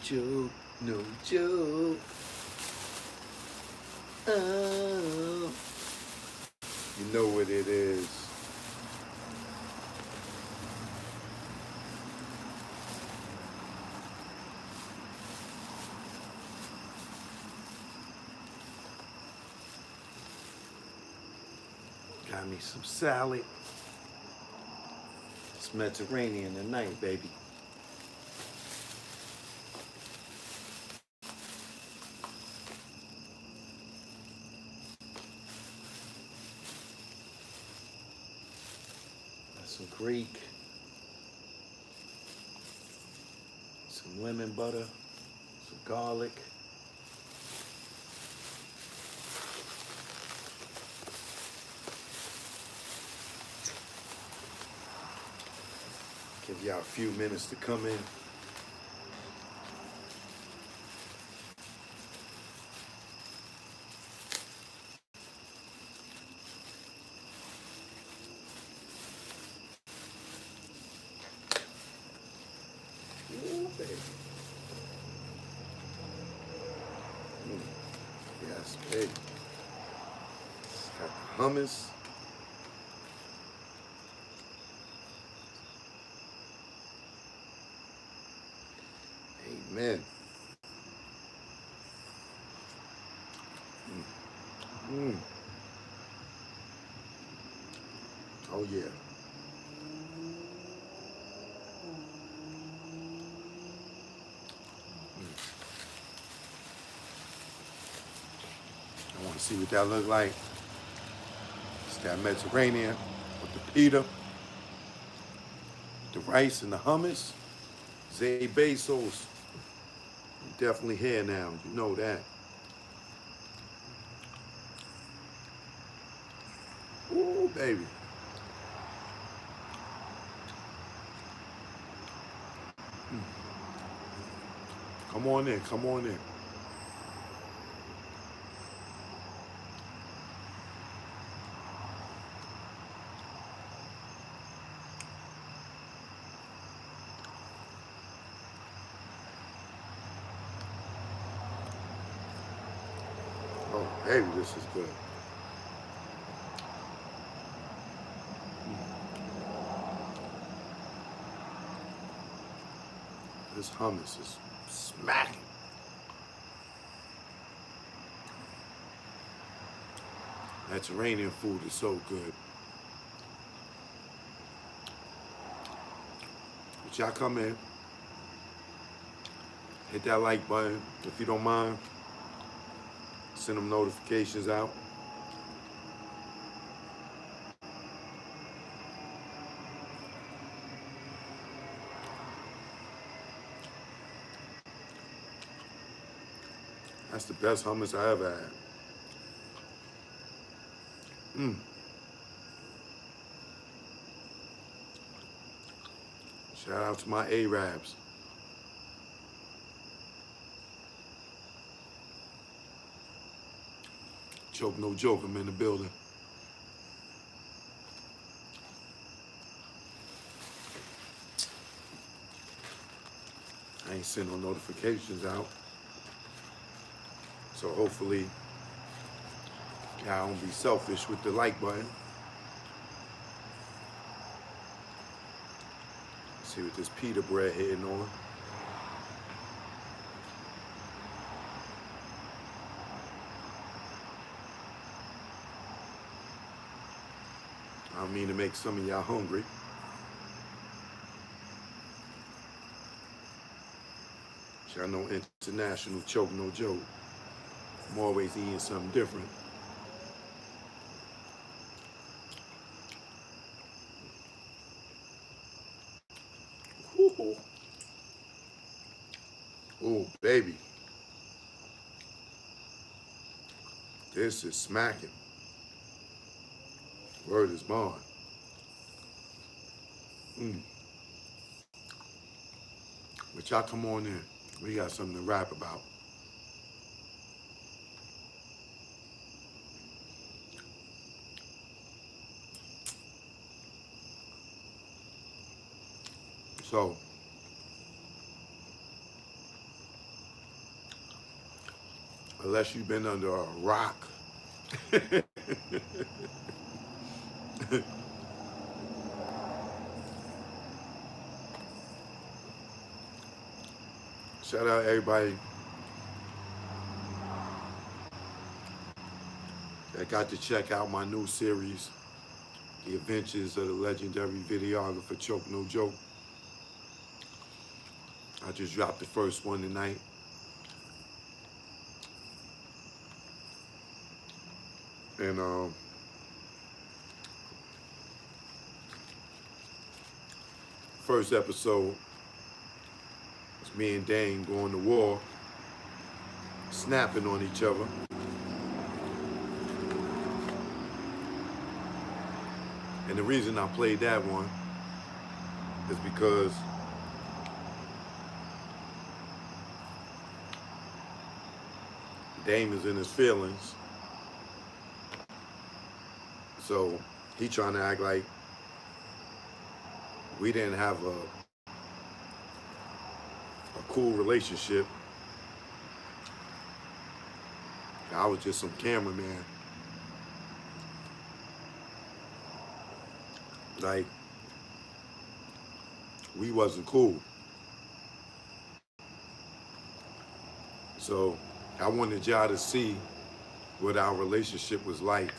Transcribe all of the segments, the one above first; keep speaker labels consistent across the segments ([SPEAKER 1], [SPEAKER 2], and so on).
[SPEAKER 1] joke, no joke. Oh, you know what it is. Got me some salad. It's Mediterranean tonight, baby. Got some Greek, some lemon butter, some garlic. Give y'all a few minutes to come in. Ooh, baby. Yes, baby. It's got the hummus. Amen. Mm. Oh, yeah. I want to see what that look like. It's that Mediterranean with the pita, the rice and the hummus. Zay Bezos. Definitely here now. You know that. Ooh, baby. Come on in. Come on in. Oh, baby, this is good. This hummus is smacking. Mediterranean food is so good. But y'all come in, hit that like button if you don't mind. Send them notifications out. That's the best hummus I ever had. Shout out to my Arabs. Joke, no joke, I'm in the building. I ain't send no notifications out. So hopefully, y'all don't be selfish with the like button. See what this pita bread hitting on. I don't mean to make some of y'all hungry. Y'all know international choke, no joke. I'm always eating something different. Woo-hoo. Oh, baby. This is smacking. Word is bond. But y'all come on in. We got something to rap about. So, unless you've been under a rock. Shout out everybody that got to check out my new series, The Adventures of the Legendary Videographer Choke No Joke. I just dropped the first one tonight. And first episode was me and Dane going to war, snapping on each other. And the reason I played that one is because Dame is in his feelings. So he trying to act like we didn't have a cool relationship. I was just some cameraman. Like, we wasn't cool. So I wanted y'all to see what our relationship was like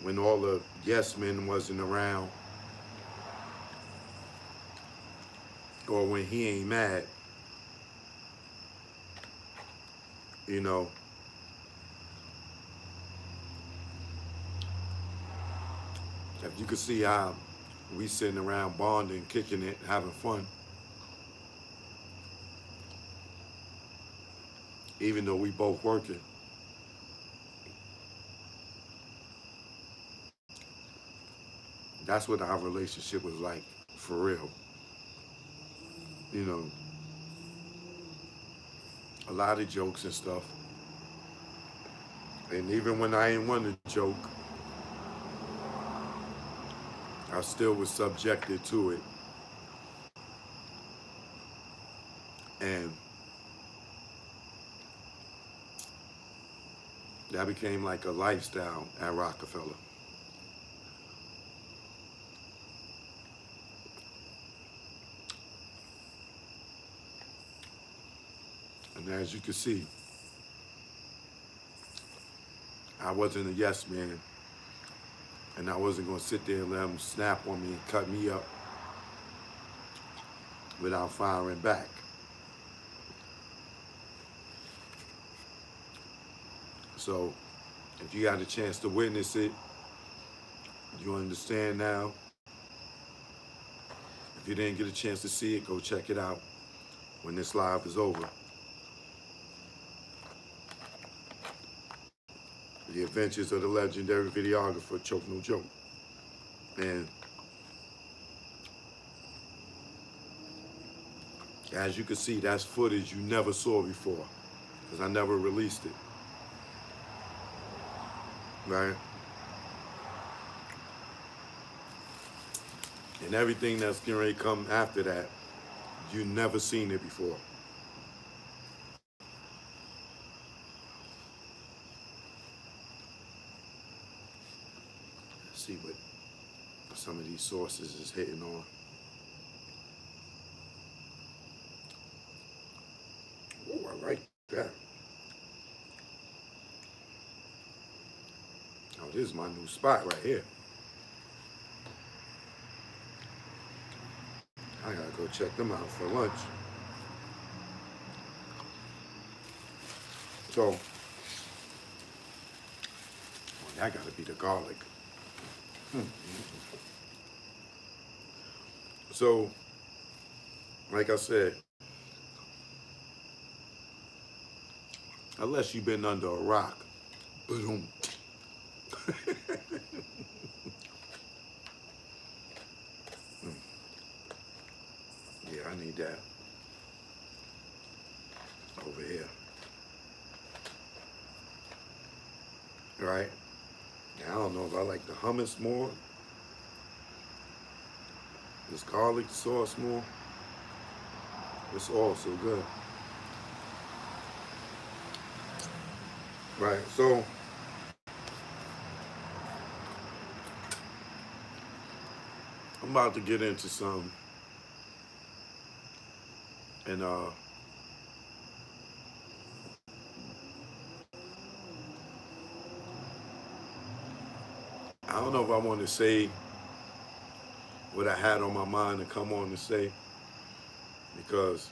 [SPEAKER 1] when all the yes men wasn't around, or when he ain't mad. You know, if you could see how we sitting around bonding, kicking it, having fun, even though we both working. That's what our relationship was like, for real. You know, a lot of jokes and stuff. And even when I ain't want to joke, I still was subjected to it. And that became like a lifestyle at Rockefeller. And as you can see, I wasn't a yes man. And I wasn't going to sit there and let him snap on me and cut me up without firing back. So if you got a chance to witness it, you understand now. If you didn't get a chance to see it, go check it out when this live is over. The Adventures of the Legendary Videographer Choke No Joke. And as you can see, that's footage you never saw before, because I never released it. Right? And everything that's getting ready to come after that, you never seen it before. Let's see what some of these sources is hitting on. Oh, I like that. Oh, this is my new spot right here. I gotta go check them out for lunch. So, that gotta be the garlic. So, like I said, unless you've been under a rock, boom. Yeah, I need that over here. Right? Now, I don't know if I like the hummus more, this garlic sauce more. It's all so good. Right. So I'm about to get into some, and I don't know if I want to say what I had on my mind to come on to say because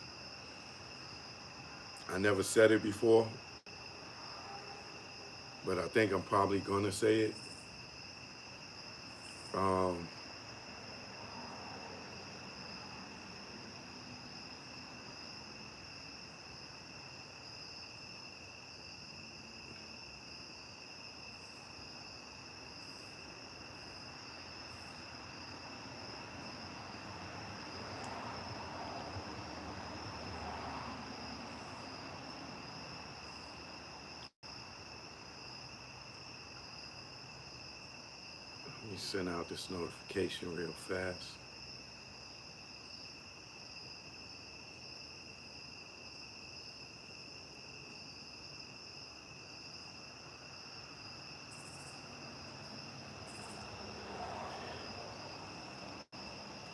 [SPEAKER 1] I never said it before, but I think I'm probably gonna say it. Um, Let me send out this notification real fast.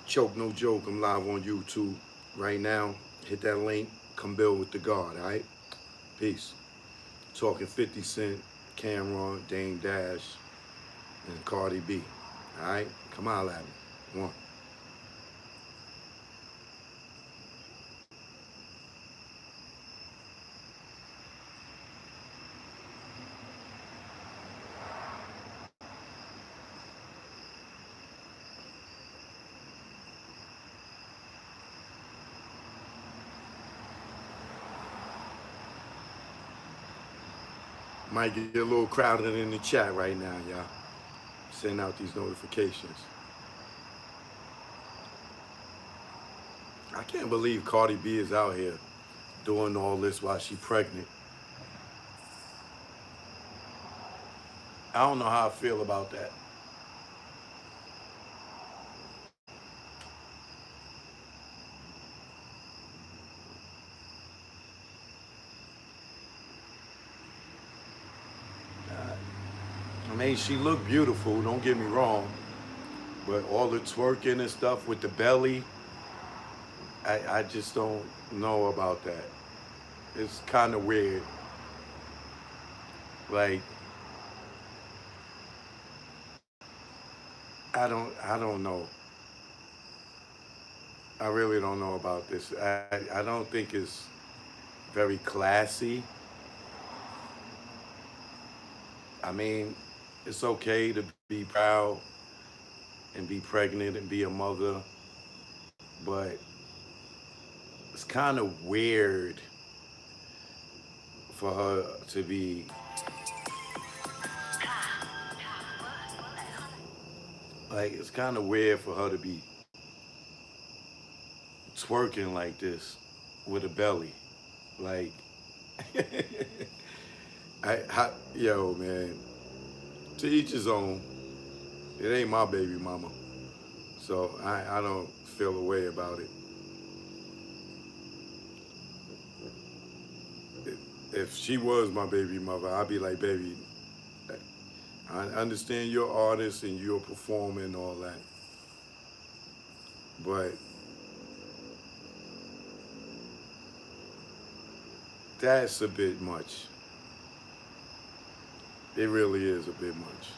[SPEAKER 1] Choke no joke. I'm live on YouTube right now. Hit that link. Come build with the God. All right. Peace. Talking 50 Cent, Cameron, Dame Dash, and Cardi B. All right. Come on, at me. One. Might get a little crowded in the chat right now, y'all. Send out these notifications. I can't believe Cardi B is out here doing all this while she's pregnant. I don't know how I feel about that. I mean, she looked beautiful, don't get me wrong, but all the twerking and stuff with the belly, I just don't know about that. It's kind of weird. Like, I don't know. I really don't know about this. I don't think it's very classy. I mean, it's okay to be proud and be pregnant and be a mother, but it's kind of weird for her to be like, it's kind of weird for her to be twerking like this with a belly. Like, yo, man, to each his own. It ain't my baby mama. So I don't feel a way about it. If she was my baby mother, I'd be like, baby, I understand you're an artist and you're performing and all that. But that's a bit much. It really is a bit much.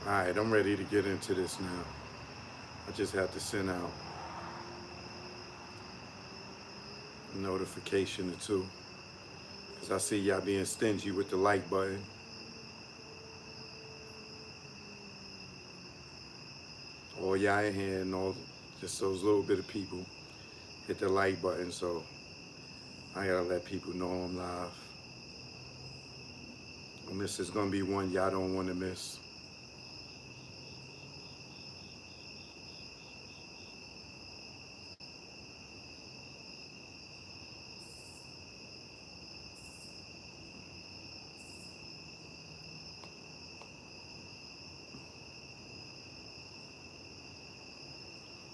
[SPEAKER 1] All right, I'm ready to get into this now. I just have to send out a notification or two. Because I see y'all being stingy with the like button. All y'all in here and all, just those little bit of people hit the like button. So I gotta let people know I'm live. And this is gonna be one y'all don't want to miss.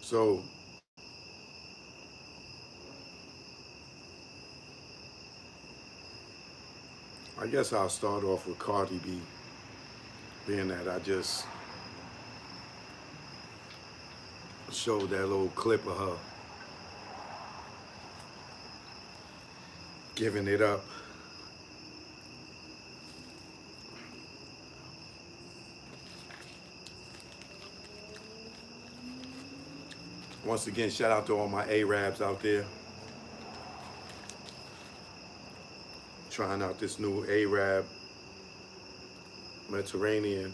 [SPEAKER 1] So I guess I'll start off with Cardi B, being that I just showed that little clip of her giving it up. Once again, shout out to all my Arabs out there trying out this new Arab Mediterranean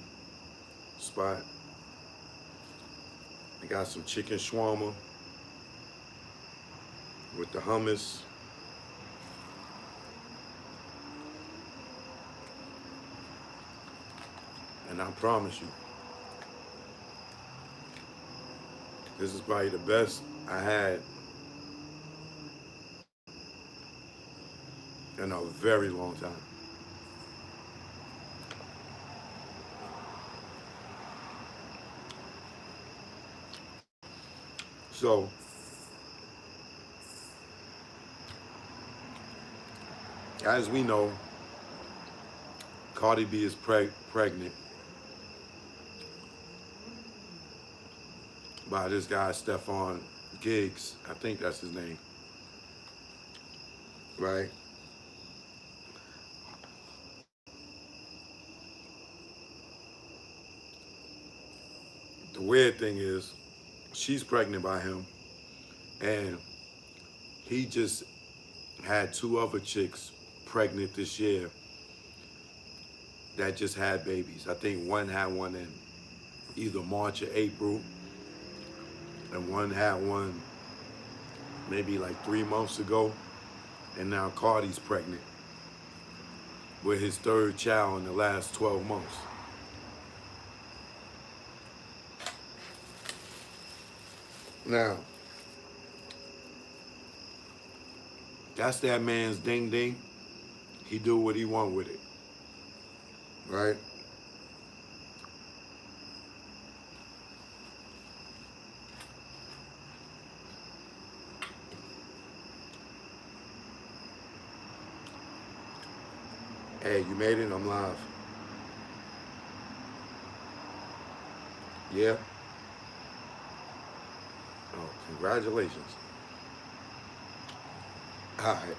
[SPEAKER 1] spot. I got some chicken shawarma with the hummus. And I promise you, this is probably the best I had in a very long time. So, as we know, Cardi B is pregnant by this guy, Stefan Giggs. I think that's his name. Right? The weird thing is, she's pregnant by him, and he just had two other chicks pregnant this year that just had babies. I think one had one in either March or April, and one had one maybe like 3 months ago, and now Cardi's pregnant with his third child in the last 12 months. Now, that's that man's ding ding. He do what he want with it, right? Hey, you made it, I'm live. Yeah? Oh, congratulations. All right.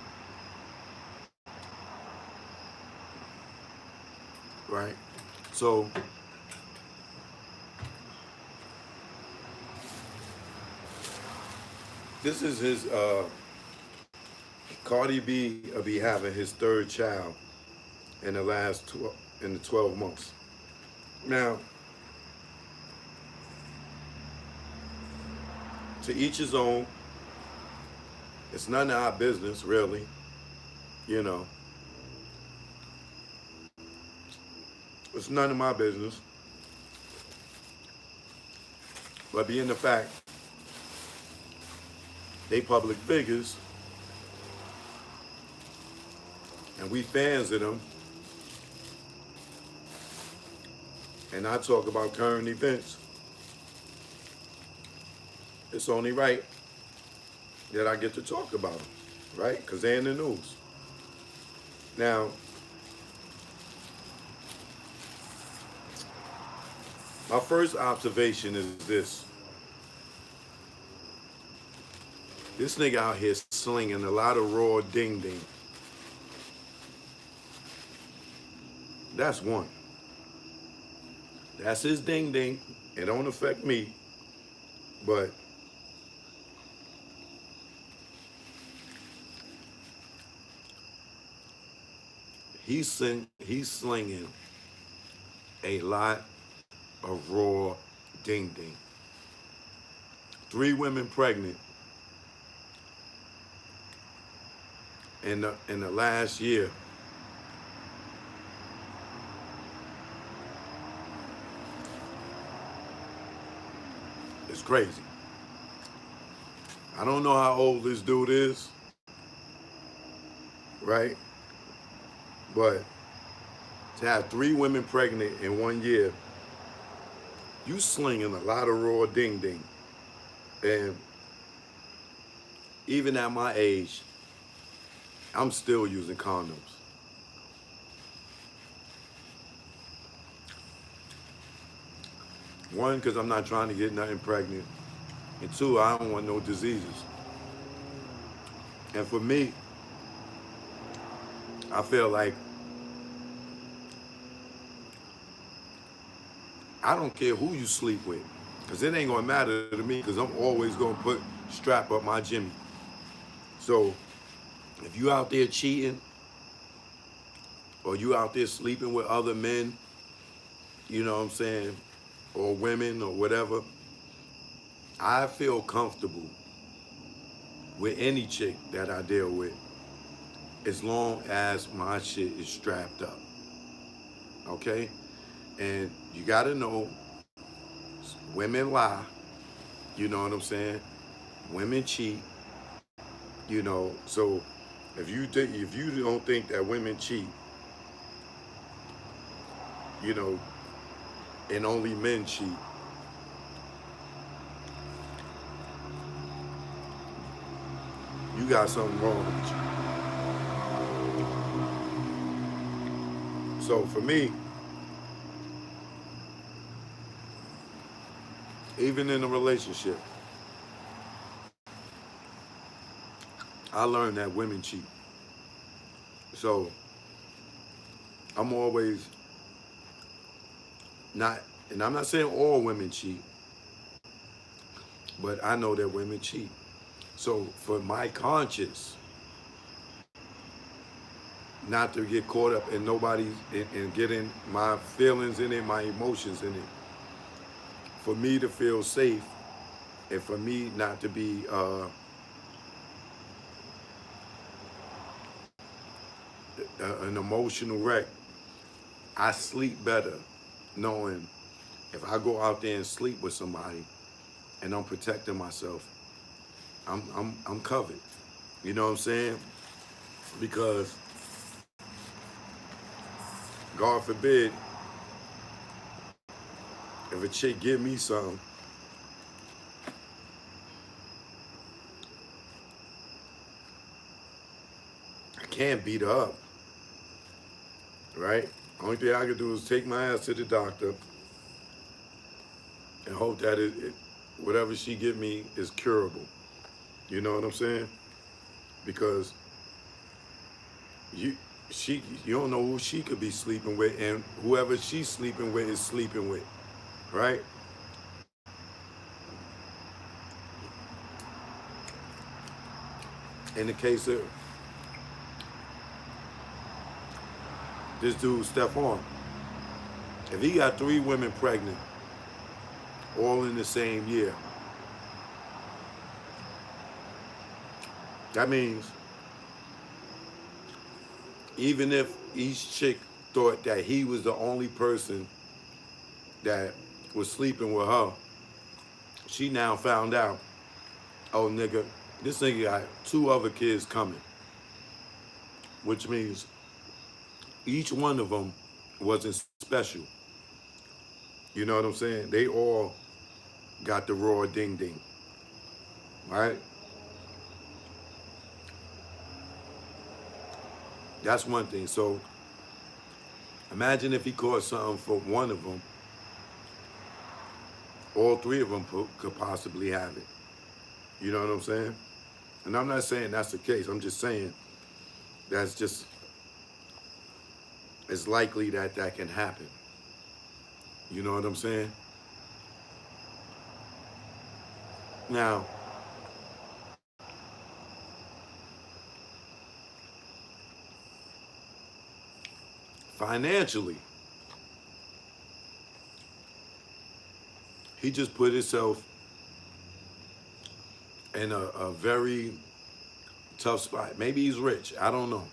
[SPEAKER 1] Right? So, this is his, Cardi B will be having his third child in the last 12 months. Now, to each his own. It's none of our business, really. You know, it's none of my business. But being the fact they public figures and we fans of them, and I talk about current events, it's only right that I get to talk about them, right? Because they're in the news. Now, my first observation is this. This nigga out here slinging a lot of raw ding ding. That's one. That's his ding ding. It don't affect me, but he's slinging a lot of raw ding ding. 3 women pregnant in the last year. crazy. I don't know how old this dude is, right? But to have 3 women pregnant in 1 year, you slinging a lot of raw ding ding. And even at my age, I'm still using condoms. One, because I'm not trying to get nothing pregnant. And two, I don't want no diseases. And for me, I feel like I don't care who you sleep with, because it ain't going to matter to me, because I'm always going to put strap up my Jimmy. So if you out there cheating, or you out there sleeping with other men, you know what I'm saying, or women or whatever, I feel comfortable with any chick that I deal with as long as my shit is strapped up. Okay? And you gotta know, women lie, you know what I'm saying? Women cheat, you know. So if you don't think that women cheat, you know, and only men cheat, you got something wrong with you. So for me, even in a relationship, I learned that women cheat. So I'm always not, and I'm not saying all women cheat, but I know that women cheat. So for my conscience not to get caught up in nobody's, and getting my feelings in it, my emotions in it, for me to feel safe, and for me not to be an emotional wreck, I sleep better knowing if I go out there and sleep with somebody and I'm protecting myself, I'm covered. You know what I'm saying? Because God forbid, if a chick give me something, I can't beat her up, right? Only thing I can do is take my ass to the doctor and hope that whatever she give me is curable. You know what I'm saying? Because you you don't know who she could be sleeping with, and whoever she's sleeping with is sleeping with, right? In the case of this dude, Stephon, if he got 3 women pregnant, all in the same year, that means even if each chick thought that he was the only person that was sleeping with her, she now found out, oh nigga, this nigga got 2 other kids coming, which means each one of them wasn't special. You know what I'm saying? They all got the raw ding ding, right? That's one thing. So imagine if he caught something for one of them, all 3 of them could possibly have it. You know what I'm saying? And I'm not saying that's the case. I'm just saying that's just, it's likely that that can happen. You know what I'm saying? Now, financially, he just put himself in a very tough spot. Maybe he's rich. I don't know.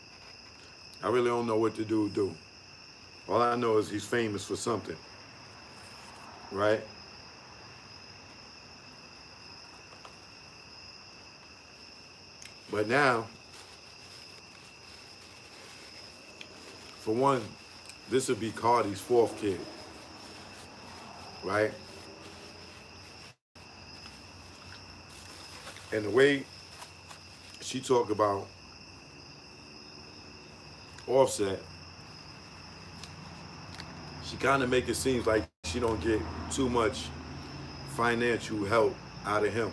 [SPEAKER 1] I really don't know what the dude do. All I know is he's famous for something, right? But now, for one, this would be Cardi's fourth kid, right? And the way she talked about Offset, she kind of make it seem like she don't get too much financial help out of him.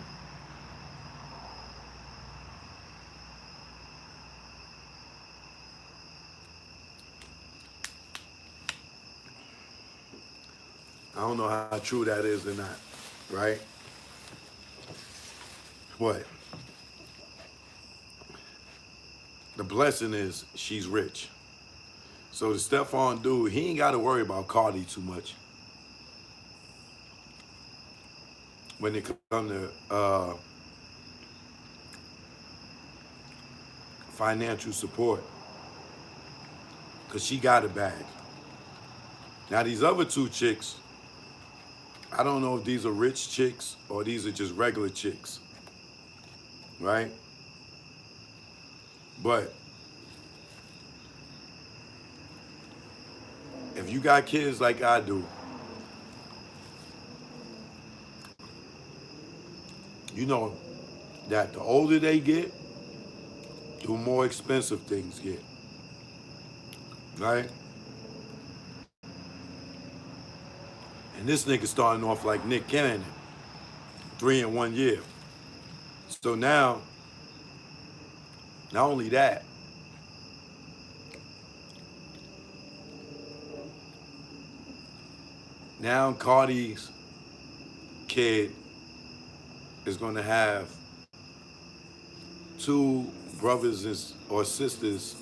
[SPEAKER 1] I don't know how true that is or not, right? But the blessing is she's rich. So the Stephon dude, he ain't got to worry about Cardi too much when it comes to financial support, because she got a bag. Now these other two chicks, I don't know if these are rich chicks or these are just regular chicks, right? But if you got kids like I do, you know that the older they get, the more expensive things get, right? And this nigga starting off like Nick Cannon, 3 in 1 year. So now, not only that, now Cardi's kid is gonna have 2 brothers or sisters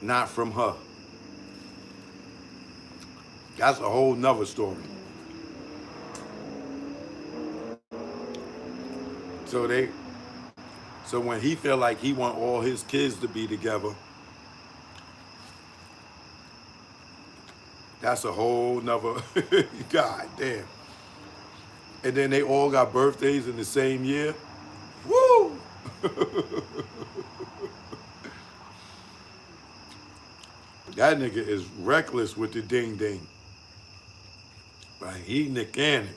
[SPEAKER 1] not from her. That's a whole nother story. So so when he feel like he want all his kids to be together, that's a whole nother, god damn. And then they all got birthdays in the same year. Woo! That nigga is reckless with the ding ding. Like he Nick Cannon.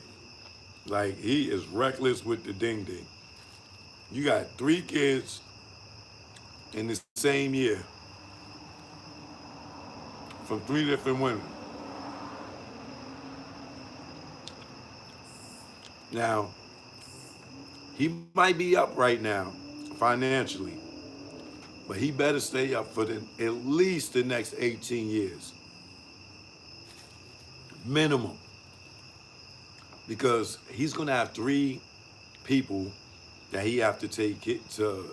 [SPEAKER 1] Like he is reckless with the ding ding. You got 3 kids in the same year from 3 different women. Now, he might be up right now financially, but he better stay up for at least the next 18 years. Minimum. Because he's going to have 3 people that he have to take it to,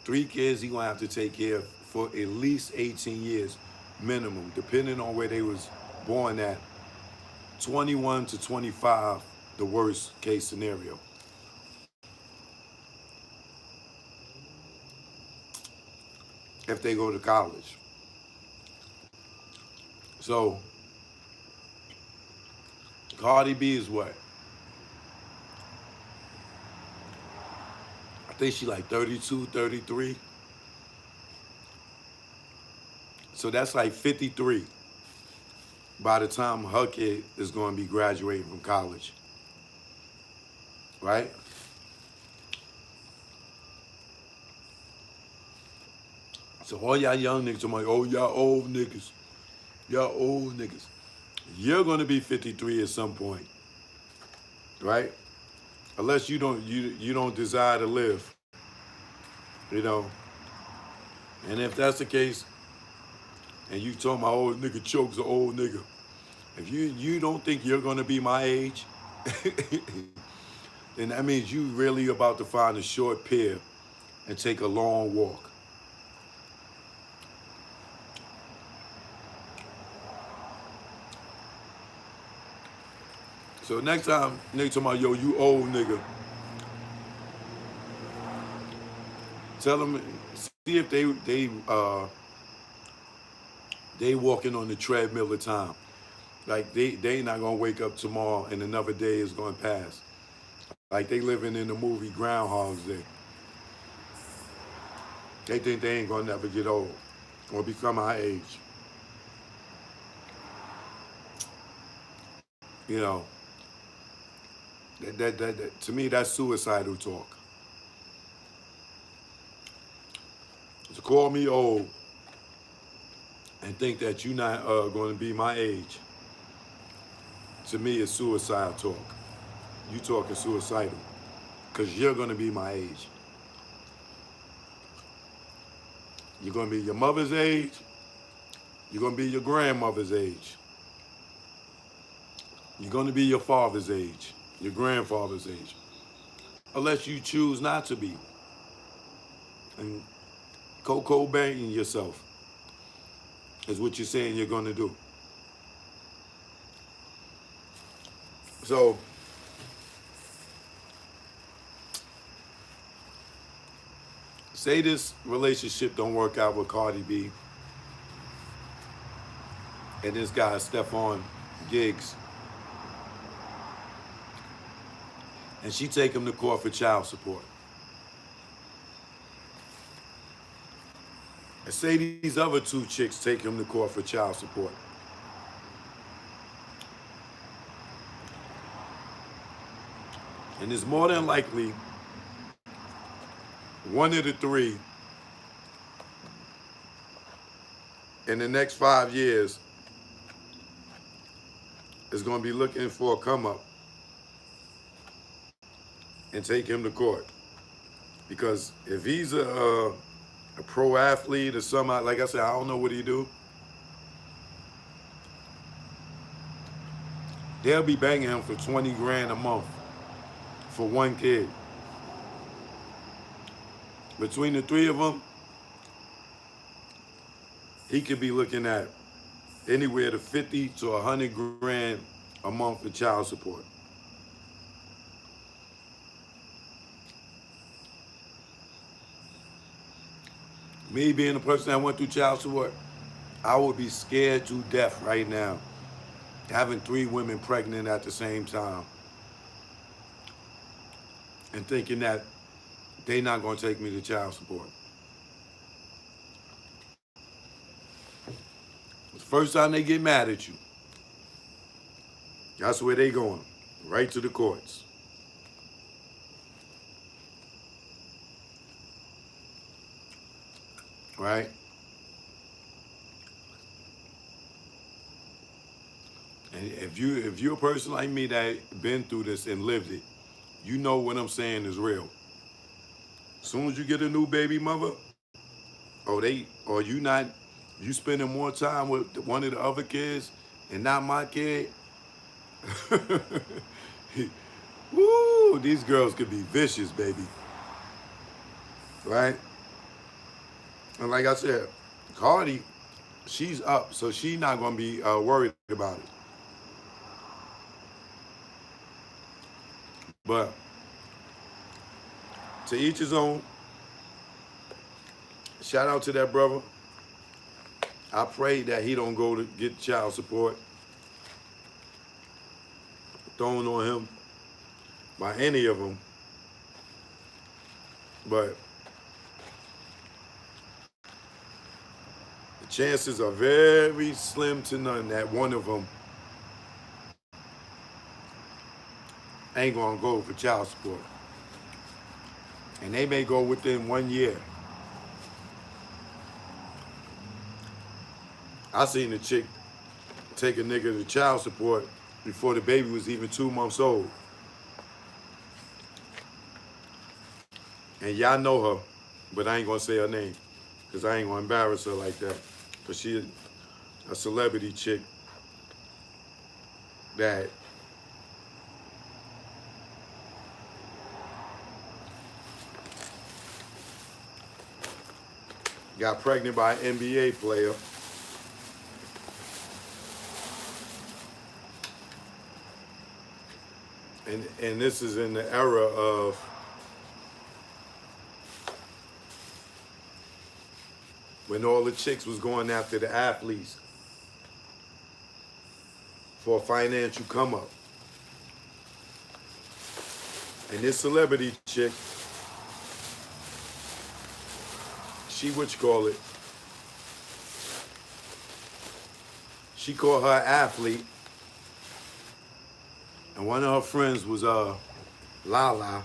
[SPEAKER 1] 3 kids he going to have to take care of for at least 18 years minimum, depending on where they was born at. 21 to 25, the worst case scenario. If they go to college. So, Cardi B is what? I think she like 32, 33. So that's like 53 by the time her kid is going to be graduating from college. Right? So all y'all young niggas are like, oh, y'all old niggas. Y'all old niggas. You're going to be 53 at some point. Right? Unless you don't desire to live. You know? And if that's the case, and you talking about old nigga chokes an old nigga, if you don't think you're going to be my age, then that means you really about to find a short pier and take a long walk. So next time nigga talking about, yo, you old nigga, tell them, see if they walking on the treadmill of time. Like they not gonna wake up tomorrow and another day is gonna pass. Like they living in the movie Groundhog's Day. They think they ain't gonna never get old or become our age. You know, to me, that's suicidal talk. To call me old and think that you're not going to be my age, to me, is suicidal talk. You talking suicidal because you're going to be my age. You're going to be your mother's age. You're going to be your grandmother's age. You're going to be your father's age, your grandfather's age, unless you choose not to be. And Coco banging yourself is what you're saying you're going to do. So, say this relationship don't work out with Cardi B and this guy, Stephon Giggs, and she take him to court for child support. And say these other two chicks take him to court for child support. And it's more than likely one of the three in the next 5 years is going to be looking for a come up and take him to court. Because if he's a pro athlete or something, like I said, I don't know what he do. They'll be banging him for 20 grand a month for one kid. Between the three of them, he could be looking at anywhere to 50 to 100 grand a month for child support. Me being a person that went through child support, I would be scared to death right now, having 3 women pregnant at the same time and thinking that they not going to take me to child support. The first time they get mad at you, that's where they going, right to the courts. Right? And if you're a person like me that been through this and lived it, you know what I'm saying is real. As soon as you get a new baby mother, you spending more time with one of the other kids and not my kid. Woo, these girls could be vicious, baby. Right? And like I said, Cardi, she's up, so she's not gonna be worried about it. But to each his own. Shout out to that brother. I pray that he don't go to get child support thrown on him by any of them. But the chances are very slim to none that one of them ain't gonna go for child support. And they may go within 1 year. I seen a chick take a nigga to child support before the baby was even 2 months old. And y'all know her, but I ain't gonna say her name, because I ain't gonna embarrass her like that. Because she a celebrity chick that got pregnant by an NBA player. And this is in the era of when all the chicks was going after the athletes for a financial come up. And this celebrity chick, she what you call it? She called her athlete, and one of her friends was Lala,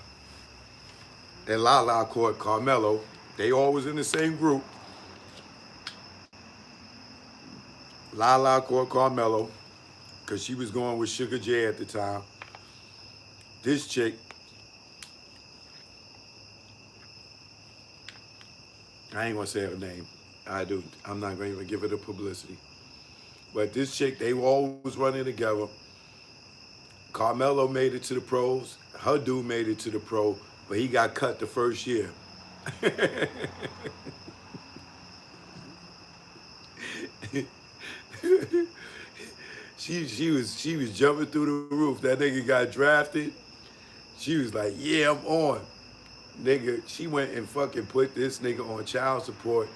[SPEAKER 1] and Lala called Carmelo. They all was in the same group. Lala called Carmelo because she was going with Sugar J at the time. This chick, I ain't gonna say her name. I'm not gonna even give her the publicity. But this chick, they were always running together. Carmelo made it to the pros. Her dude made it to the pro, but he got cut the first year. she was jumping through the roof. That nigga got drafted. She was like, yeah, I'm on. Nigga, she went and fucking put this nigga on child support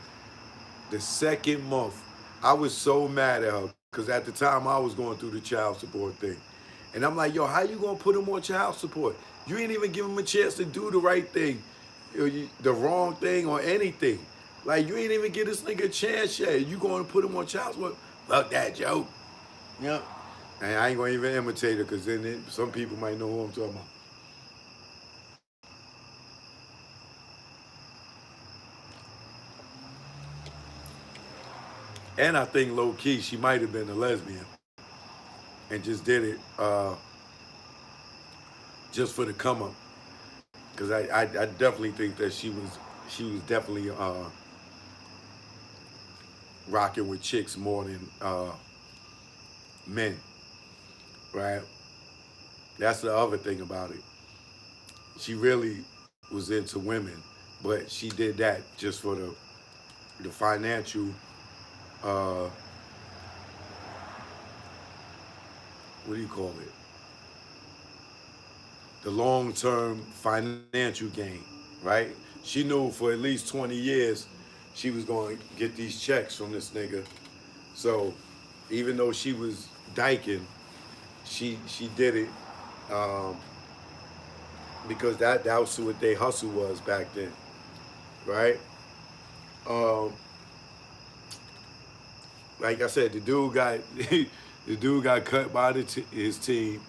[SPEAKER 1] the second month. I was so mad at her because at the time I was going through the child support thing. And I'm like, yo, how you gonna put him on child support? You ain't even give him a chance to do the right thing, the wrong thing, or anything. Like, you ain't even give this nigga a chance yet. You gonna put him on child support? Fuck that joke. Yep. And I ain't gonna even imitate her because then some people might know who I'm talking about. And I think low key she might have been a lesbian and just did it just for the come up. Because I definitely think that she was definitely rocking with chicks more than men, right? That's the other thing about it. She really was into women, but she did that just for the financial what do you call it? The long-term financial gain, right? She knew for at least 20 years she was going to get these checks from this nigga. So even though she was dyking, she did it because that was what their hustle was back then, right? Um, like I said, the dude got cut by his team,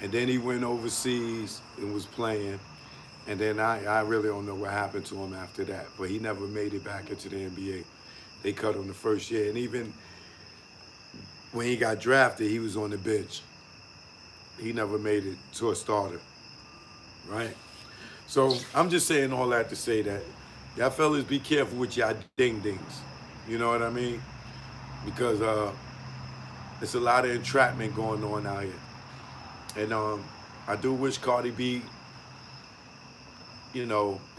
[SPEAKER 1] and then he went overseas and was playing. And then I really don't know what happened to him after that. But he never made it back into the NBA. They cut him the first year. And even when he got drafted, he was on the bench. He never made it to a starter, right? So I'm just saying all that to say that y'all fellas be careful with y'all ding-dings. You know what I mean? Because there's a lot of entrapment going on out here. And I do wish Cardi B, and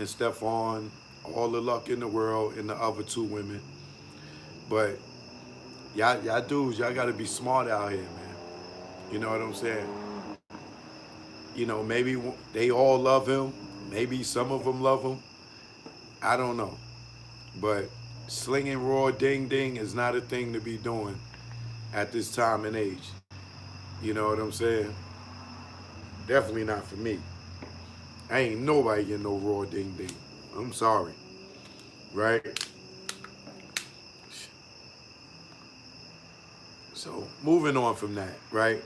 [SPEAKER 1] Stephon all the luck in the world, and the other two women. But y'all dudes, y'all gotta be smart out here, man. You know what I'm saying? Maybe they all love him. Maybe some of them love him. I don't know. But slinging raw ding ding is not a thing to be doing at this time and age. You know what I'm saying? Definitely not for me. I ain't nobody getting no raw ding ding. I'm sorry. Right? So moving on from that, right?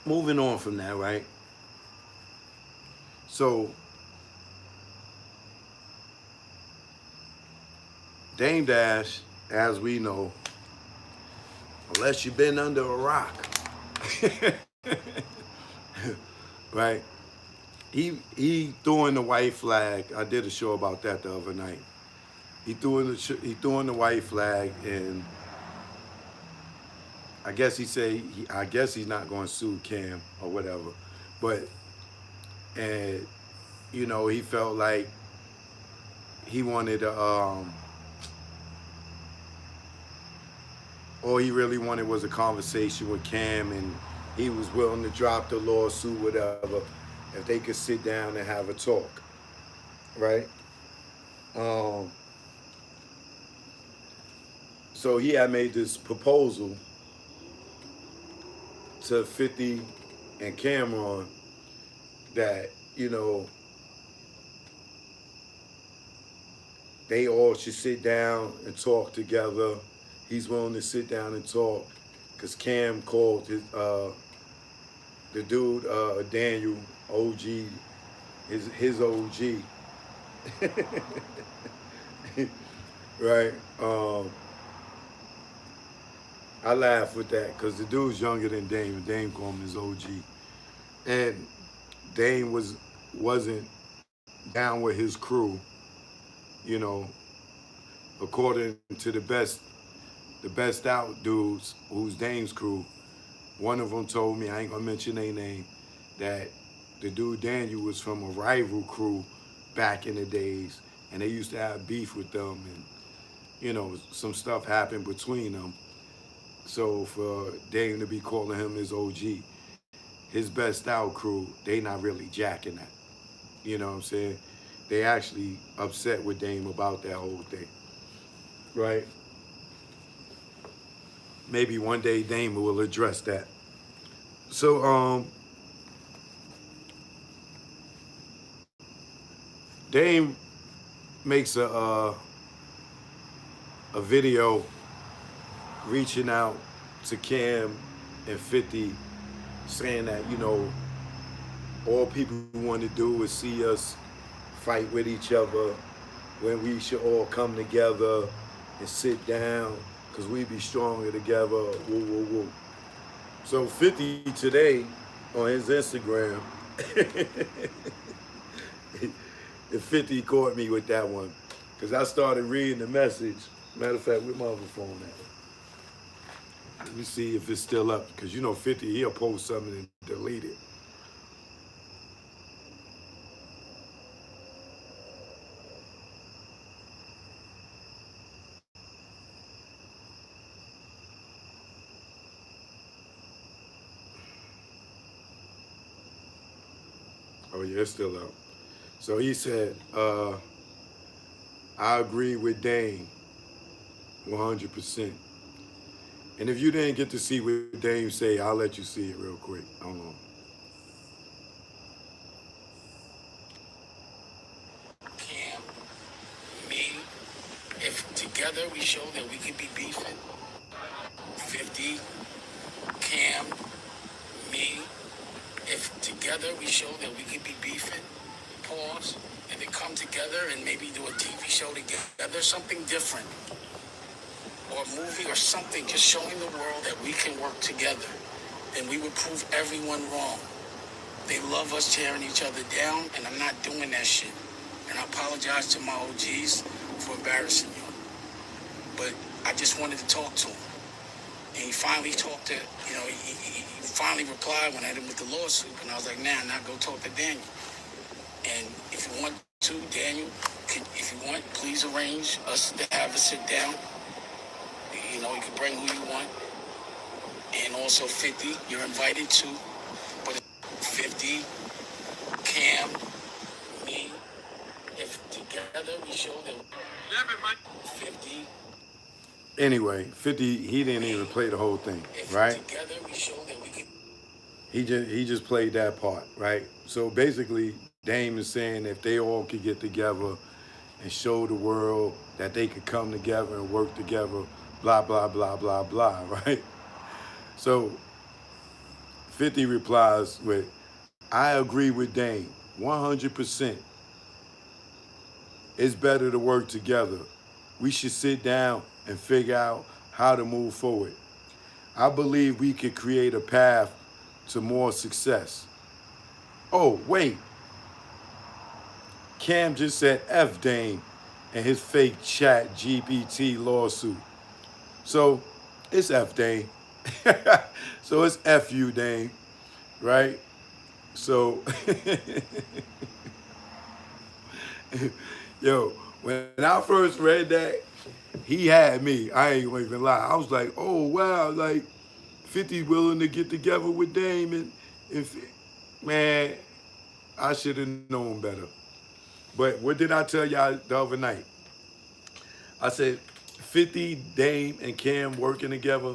[SPEAKER 1] Moving on from that, right? So Dame Dash, as we know, unless you've been under a rock, right? He threw in the white flag. I did a show about that the other night. He threw in the white flag, and I guess I guess he's not going to sue Cam or whatever, but and he felt like he wanted to all he really wanted was a conversation with Cam, and he was willing to drop the lawsuit, whatever. if they could sit down and have a talk, right? Um, so he had made this proposal to 50 and Cameron that, they all should sit down and talk together. He's willing to sit down and talk because Cam called the dude Daniel OG, his OG, right? I laugh with that because the dude's younger than Dame, and Dame called him his OG, and Dame wasn't down with his crew, you know, according to the best out dudes, who's Dame's crew. One of them told me, I ain't gonna mention their name, that the dude Daniel was from a rival crew back in the days, and they used to have beef with them, and some stuff happened between them. So for Dame to be calling him his OG, his best out crew, they not really jacking that. You know what I'm saying? They actually upset with Dame about that whole thing, right? Maybe one day Dame will address that. So Dame makes a video reaching out to Cam and 50, saying that all people want to do is see us fight with each other, when we should all come together and sit down because we be stronger together. Woo, woo, woo. So 50 today on his Instagram, and 50 caught me with that one because I started reading the message. Matter of fact, with my other phone at? Let me see if it's still up because 50, he'll post something and delete it. Oh yeah, it's still up. So he said, I agree with Dame 100%. And if you didn't get to see what Dame say, I'll let you see it real quick. Hold on.
[SPEAKER 2] Cam, me, if together we show that we can be beefing, 50, Cam, me, if together we show that we can be beefing, pause, and then come together and maybe do a TV show together, something different, or a movie or something, just showing the world that we can work together, and we would prove everyone wrong. They love us tearing each other down, and I'm not doing that shit. And I apologize to my OGs for embarrassing you. But I just wanted to talk to him. And he finally talked to, he finally replied when I hit him with the lawsuit. And I was like, nah, go talk to Daniel. And if you want to, Daniel, if you want, please arrange us to have a sit down. You can bring who you want. And also 50, you're invited to. But 50, Cam, me, if together we show that 50.
[SPEAKER 1] Anyway, 50, he didn't even play the whole thing, right?
[SPEAKER 2] Together we show that we can.
[SPEAKER 1] He just played that part, right? So basically, Dame is saying if they all could get together and show the world that they could come together and work together, blah, blah, blah, blah, blah, right? So 50 replies with, I agree with Dame 100%. It's better to work together. We should sit down and figure out how to move forward. I believe we could create a path to more success. Oh, wait. Cam just said F Dame and his fake chat GPT lawsuit. So it's F Dame. So it's F you, Dame, right? So, yo, when I first read that, he had me. I ain't gonna even lie. I was like, oh, wow, like 50 willing to get together with Dame. And man, I should have known better. But what did I tell y'all the other night? I said 50, Dame, and Cam working together,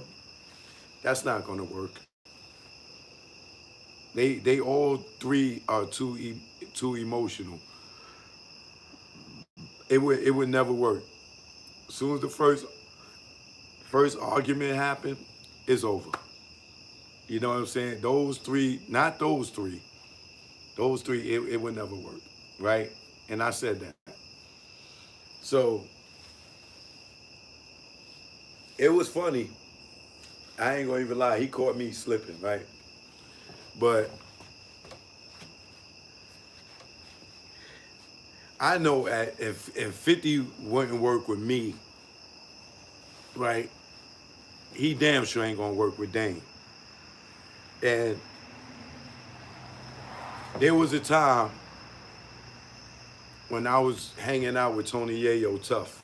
[SPEAKER 1] that's not gonna work. They all three are too emotional. It would never work. As soon as the first argument happened, it's over. You know what I'm saying? Those three, not those three, those three, it would never work, right? And I said that. So it was funny. I ain't gonna even lie. He caught me slipping, right? But I know if 50 wouldn't work with me, right? He damn sure ain't gonna work with Dame. And there was a time when I was hanging out with Tony Yayo Tough,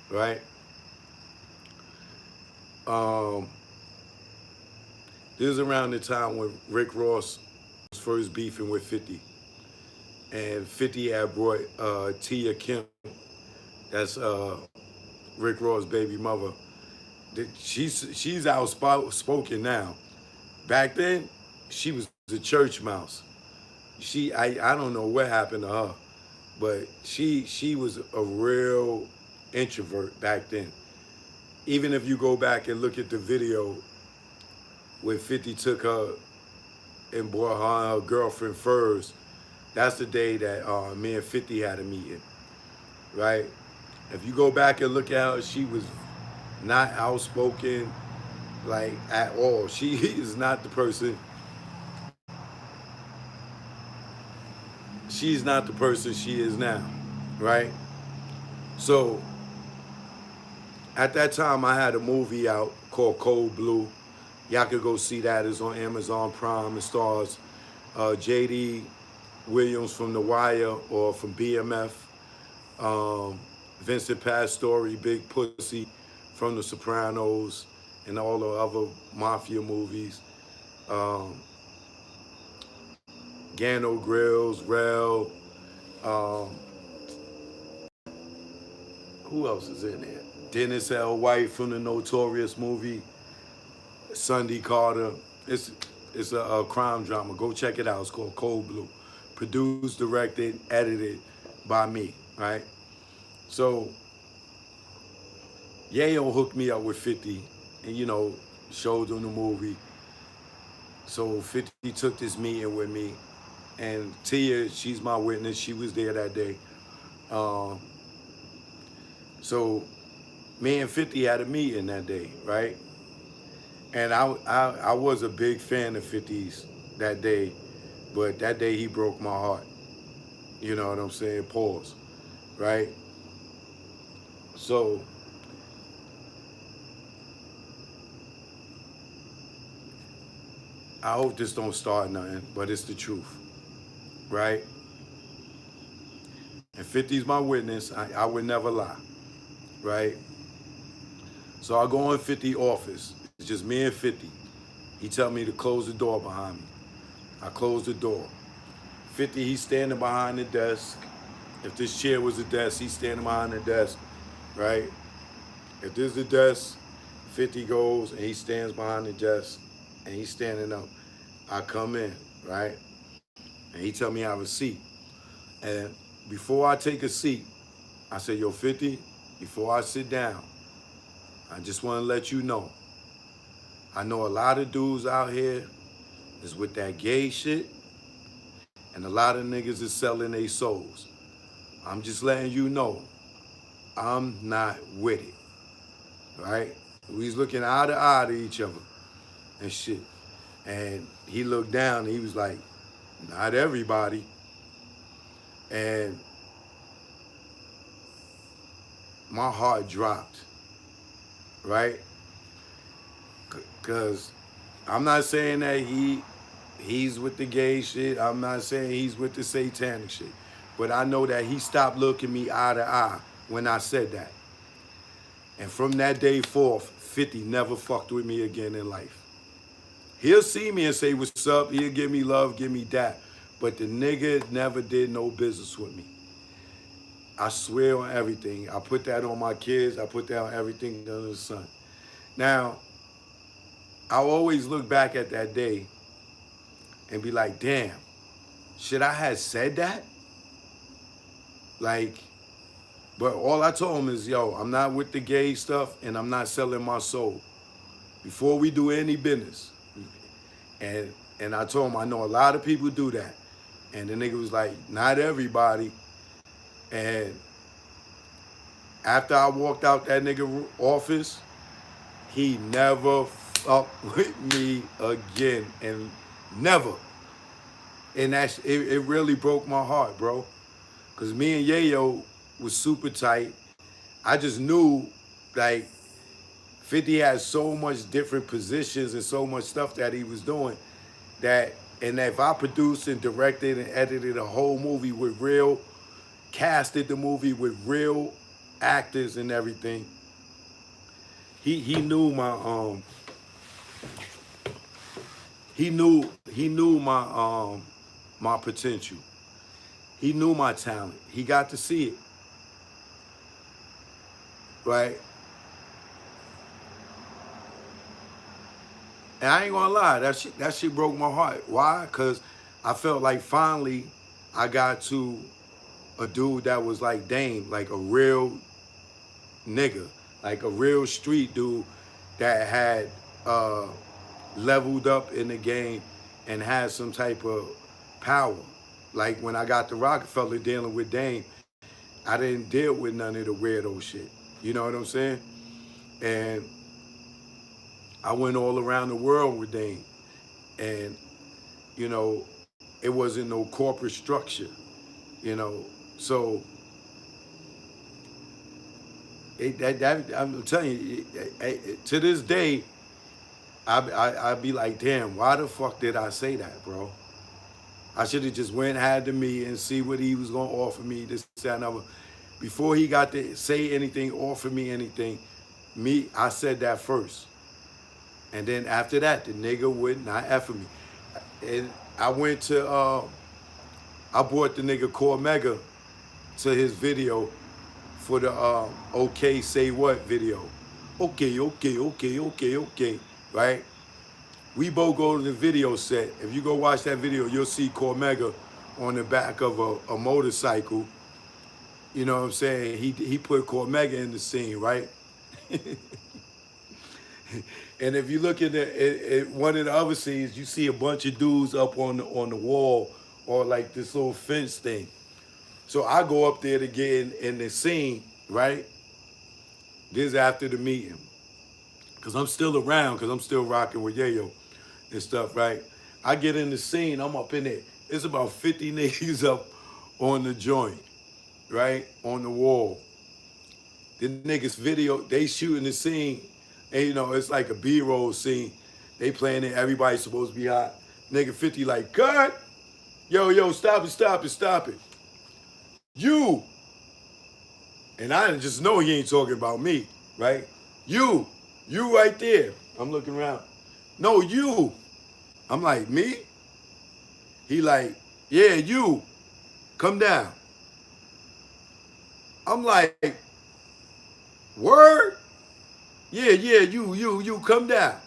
[SPEAKER 1] right? Um, this was around the time when Rick Ross was first beefing with 50. And 50 had brought Tia Kim, that's Rick Ross' baby mother. She's outspoken now. Back then, she was a church mouse. I don't know what happened to her, but she was a real introvert back then. Even if you go back and look at the video where 50 took her and brought her and her girlfriend first, that's the day that me and 50 had a meeting, right? If you go back and look at her, she was not outspoken, like at all. She is not the person. She's not the person she is now, right? So at that time, I had a movie out called Cold Blue. Y'all could go see that. It's on Amazon Prime. It stars J.D. Williams from The Wire or from BMF, Vincent Pastore, Big Pussy from The Sopranos, and all the other mafia movies. Um, Gano Grills, Rel. Um, who else is in there? Dennis L. White from the Notorious movie. Sunday Carter. It's a crime drama. Go check it out. It's called Cold Blue. Produced, directed, edited by me, right? So Yayo hooked me up with 50 and, showed him the movie. So 50 took this meeting with me. And Tia, she's my witness. She was there that day. Um, so me and 50 had a meeting that day, right? And I was a big fan of 50's that day, but that day he broke my heart. You know what I'm saying? Pause, right? So I hope this don't start nothing, but it's the truth, right? And 50's my witness. I would never lie, right? So I go in 50 office. It's just me and 50. He tell me to close the door behind me. I close the door. 50, he's standing behind the desk. If this chair was a desk, he's standing behind the desk, right? If this is the desk, 50 goes and he stands behind the desk and he's standing up. I come in, right? And he tell me I have a seat. And before I take a seat, I say, yo, 50, before I sit down, I just want to let you know, I know a lot of dudes out here is with that gay shit, and a lot of niggas is selling their souls. I'm just letting you know, I'm not with it, right? We was looking eye to eye to each other and shit. And he looked down and he was like, not everybody. And my heart dropped, right? Because I'm not saying that he's with the gay shit. I'm not saying he's with the satanic shit. But I know that he stopped looking me eye to eye when I said that. And from that day forth, 50 never fucked with me again in life. He'll see me and say, what's up? He'll give me love, give me that. but the nigga never did no business with me. I swear on everything. I put that on my kids. I put that on everything under the sun. Now, I always look back at that day and be like, damn, should I have said that? Like, but all I told him is, yo, I'm not with the gay stuff and I'm not selling my soul before we do any business. And I told him I know a lot of people do that. And the nigga was like, not everybody. And after I walked out that nigga office, he never fucked with me again. And never. And it really broke my heart, bro. Cause me and Yayo was super tight. I just knew, like, 50 had so much different positions and so much stuff that he was doing that, and if I produced and directed and edited a whole movie with real, casted the movie with real actors and everything, he knew my he knew my potential. He knew my talent. He got to see it, right? And I ain't gonna lie, that shit broke my heart. Why? Cause I felt like finally I got to a dude that was like Dame, like a real nigga, like a real street dude that had leveled up in the game and had some type of power. Like when I got to Rockefeller dealing with Dame, I didn't deal with none of the weirdo shit. You know what I'm saying? And I went all around the world with Dame. And, you know, it wasn't no corporate structure, you know. So I'm telling you, to this day, I be like, damn, why the fuck did I say that, bro? I should have just went, had the meet, and see what he was gonna offer me, this, that, and other. Before he got to say anything, offer me anything, I said that first. And then after that, the nigga would not effort me. And I went to, I brought the nigga Cormega to his video for the okay, say what video. Okay, okay, okay, okay, okay, right? We both go to the video set. If you go watch that video, you'll see Cormega on the back of a motorcycle. You know what I'm saying? He put Cormega in the scene, right? And if you look at one of the other scenes, you see a bunch of dudes up on the wall or like this little fence thing. So I go up there to get in the scene, right? This is after the meeting. Because I'm still around, because I'm still rocking with Yayo and stuff, right? I get in the scene, I'm up in there. It's about 50 niggas up on the joint, right? On the wall. The niggas video, they shooting the scene, and you know, it's like a B-roll scene. They playing it, everybody's supposed to be hot. Nigga 50 like, cut! Yo, stop it, stop it, stop it. You! And I just know he ain't talking about me, right? You right there. I'm looking around. No, you. I'm like, me? He like, yeah, you. Come down. I'm like, word? Yeah, you, come down.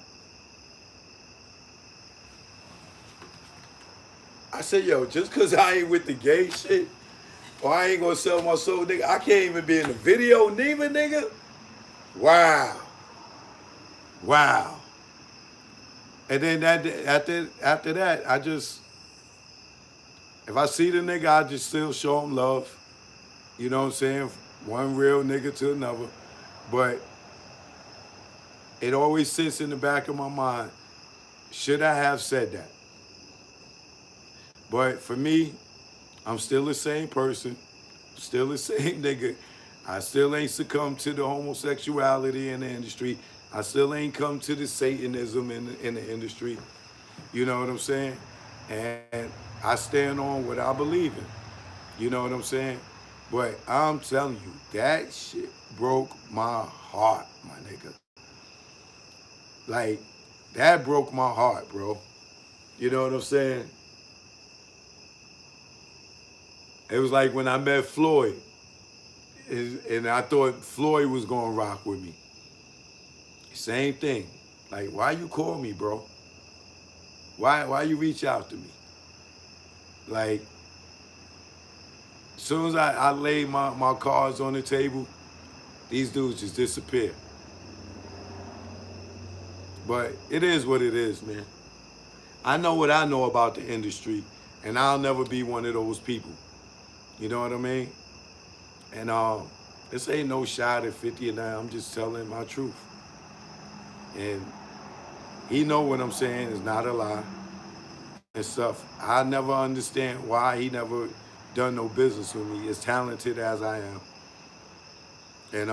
[SPEAKER 1] I said, yo, just cause I ain't with the gay shit, or I ain't gonna sell my soul, nigga, I can't even be in the video neither, nigga. Wow. Wow. And then after that, I just, if I see the nigga, I just still show him love. You know what I'm saying? One real nigga to another. But it always sits in the back of my mind, should I have said that? But for me, I'm still the same person, still the same nigga. I still ain't succumbed to the homosexuality in the industry. I still ain't come to the Satanism in the industry. You know what I'm saying? And I stand on what I believe in. You know what I'm saying? But I'm telling you, that shit broke my heart, my nigga. Like, that broke my heart, bro. You know what I'm saying? It was like when I met Floyd, and I thought Floyd was gonna rock with me. Same thing. Like, why you call me, bro? Why you reach out to me? Like, as soon as I laid my cards on the table, these dudes just disappear. But it is what it is, man. I know what I know about the industry, and I'll never be one of those people. You know what I mean? And this ain't no shot at 50 and 9. I'm just telling my truth. And he know what I'm saying is not a lie and stuff. I never understand why he never done no business with me, as talented as I am. And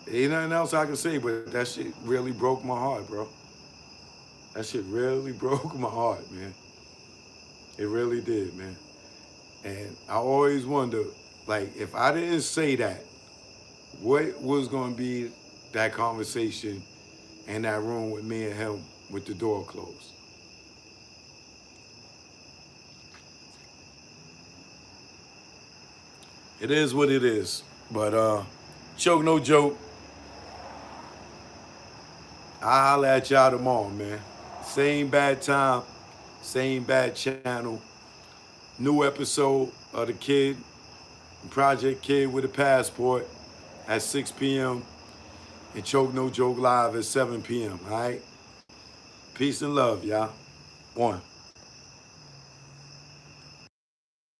[SPEAKER 1] ain't nothing else I can say, but that shit really broke my heart, bro. That shit really broke my heart, man. It really did, man. And I always wonder, like, if I didn't say that, what was gonna be that conversation in that room with me and him with the door closed? It is what it is. But choke no joke. I'll holler at y'all tomorrow, man. Same bad time, same bad channel. New episode of the Kid, Project Kid with a Passport at 6 p.m. and Choke No Joke Live at 7 p.m. All right? Peace and love, y'all. One.